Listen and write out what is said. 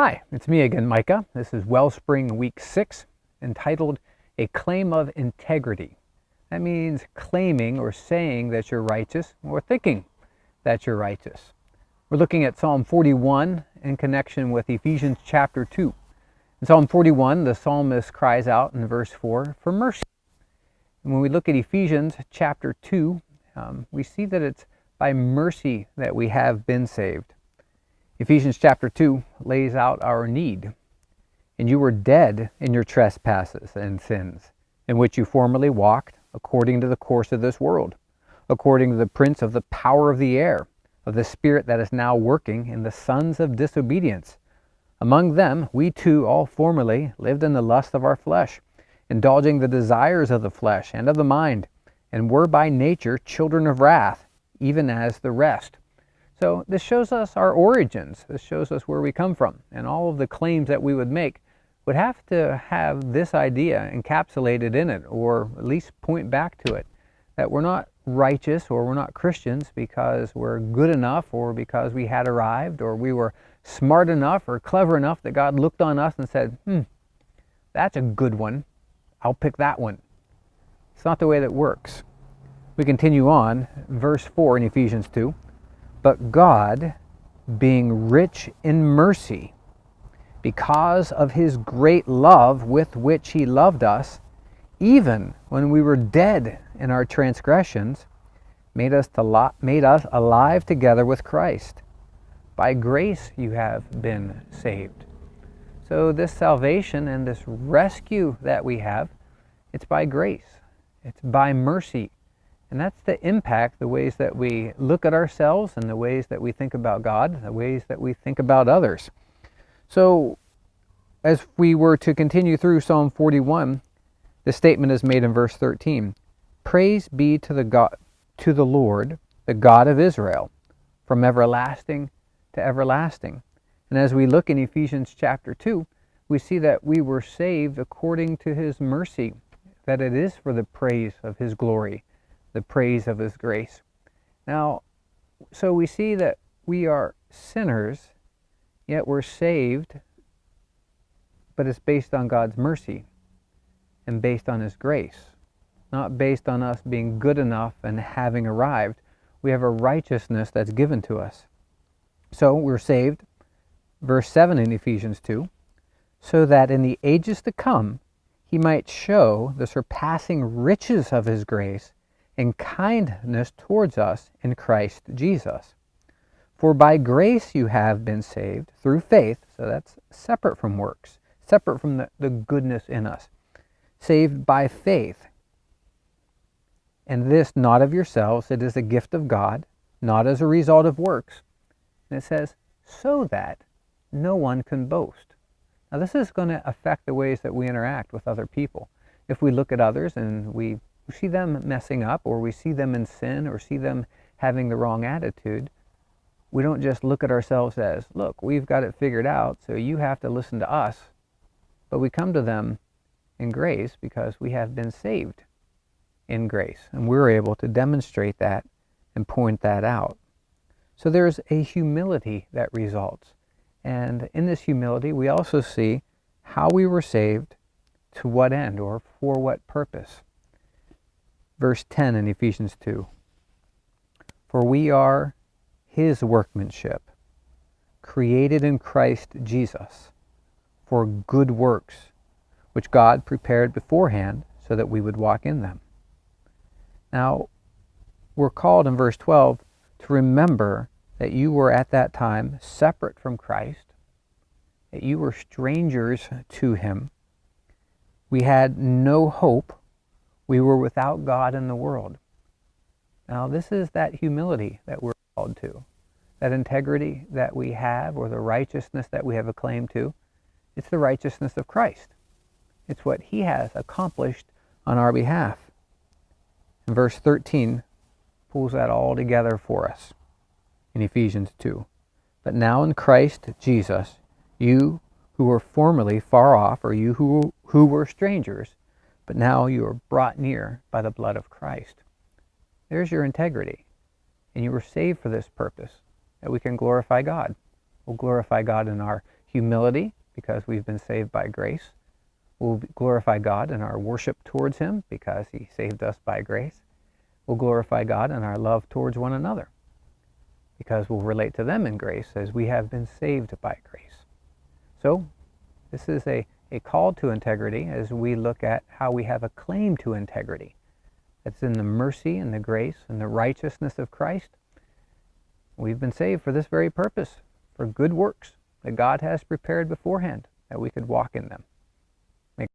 Hi, it's me again, Micah. This is Wellspring Week 6, entitled A Claim of Integrity. That means claiming or saying that you're righteous or thinking that you're righteous. We're looking at Psalm 41 in connection with Ephesians chapter 2. In Psalm 41, the psalmist cries out in verse 4 for mercy. And when we look at Ephesians chapter 2, we see that it's by mercy that we have been saved. Ephesians chapter 2 lays out our need. And you were dead in your trespasses and sins, in which you formerly walked according to the course of this world, according to the prince of the power of the air, of the spirit that is now working in the sons of disobedience. Among them we too all formerly lived in the lust of our flesh, indulging the desires of the flesh and of the mind, and were by nature children of wrath, even as the rest. So this shows us our origins. This shows us where we come from. And all of the claims that we would make would have to have this idea encapsulated in it, or at least point back to it, that we're not righteous or we're not Christians because we're good enough or because we had arrived or we were smart enough or clever enough that God looked on us and said, that's a good one. I'll pick that one. It's not the way that works. We continue on, verse 4 in Ephesians 2. But God, being rich in mercy, because of his great love with which he loved us, even when we were dead in our transgressions, made us alive together with Christ. By grace you have been saved. So this salvation and this rescue that we have, it's by grace. It's by mercy. And that's the impact, the ways that we look at ourselves and the ways that we think about God, the ways that we think about others. So as we were to continue through Psalm 41, the statement is made in verse 13. Praise be to the Lord, the God of Israel, from everlasting to everlasting. And as we look in Ephesians chapter 2, we see that we were saved according to his mercy, that it is for the praise of his glory, the praise of his grace. Now, so we see that we are sinners, yet we're saved, but it's based on God's mercy and based on his grace, not based on us being good enough and having arrived. We have a righteousness that's given to us. So we're saved, verse 7 in Ephesians 2, so that in the ages to come he might show the surpassing riches of his grace and kindness towards us in Christ Jesus. For by grace you have been saved through faith, so that's separate from works, separate from the goodness in us. Saved by faith. And this not of yourselves, it is a gift of God, not as a result of works. And it says, so that no one can boast. Now this is going to affect the ways that we interact with other people. If we look at others and we see them messing up, or we see them in sin, or see them having the wrong attitude, we don't just look at ourselves as, look, we've got it figured out, so you have to listen to us. But we come to them in grace because we have been saved in grace, and we're able to demonstrate that and point that out. So there's a humility that results. And in this humility, we also see how we were saved, to what end, or for what purpose. Verse 10 in Ephesians 2. For we are his workmanship, created in Christ Jesus, for good works, which God prepared beforehand so that we would walk in them. Now, we're called in verse 12 to remember that you were at that time separate from Christ, that you were strangers to him. We had no hope. We were without God in the world. Now, this is that humility that we're called to, that integrity that we have, or the righteousness that we have a claim to. It's the righteousness of Christ. It's what he has accomplished on our behalf. And verse 13 pulls that all together for us in Ephesians 2. But now in Christ Jesus, you who were formerly far off, or you who were strangers, but now you are brought near by the blood of Christ. There's your integrity. And you were saved for this purpose, that we can glorify God. We'll glorify God in our humility, because we've been saved by grace. We'll glorify God in our worship towards Him, because He saved us by grace. We'll glorify God in our love towards one another, because we'll relate to them in grace as we have been saved by grace. So this is a call to integrity as we look at how we have a claim to integrity. That's in the mercy and the grace and the righteousness of Christ. We've been saved for this very purpose, for good works that God has prepared beforehand, that we could walk in them.